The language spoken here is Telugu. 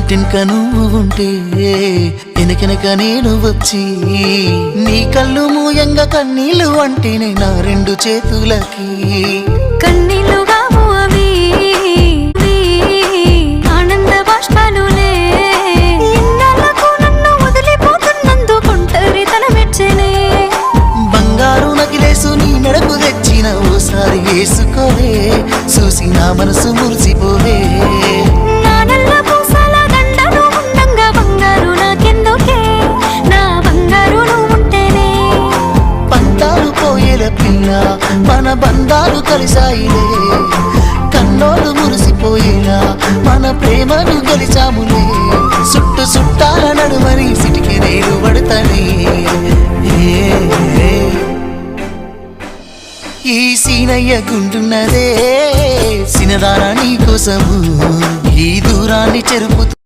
ఇంటెనక నువ్వు ఉంటే వెనకెనక నేను వచ్చి నీ కళ్ళు మూయంగా కన్నీళ్ళు అంటేనే నా రెండు చేతులకి కన్నీళ్ళుగావు అవి ఆనంద బాష్పాలులే ఇన్నాళ్లకు నన్ను వదిలిపోతున్నందుకు ఒంటరితనం మెచ్చనే బంగారు నగిలేసు నీ మెడకు తెచ్చిన ఓసారి వేసుకోవే చూసి నా మనసు మురిసిపోవే నా నల్ల పూసల దండను ఉండంగా బంగారు నాకెందుకే నా బంగారు నువ్వు ఉంటేనే పంతాలు పోయేల పిల్ల మన బంధాలు కలిసాయిలే కన్నోలు మురిసిపోయేలా మన ప్రేమను గెలిచాములే చుట్టు చుట్టాల నడుమని సిటికి నేను పడతానే ఈ సీనయ్య గుంటున్నదే సినదాన నీ కోసము ఈ దూరాన్ని చెరుపుతూ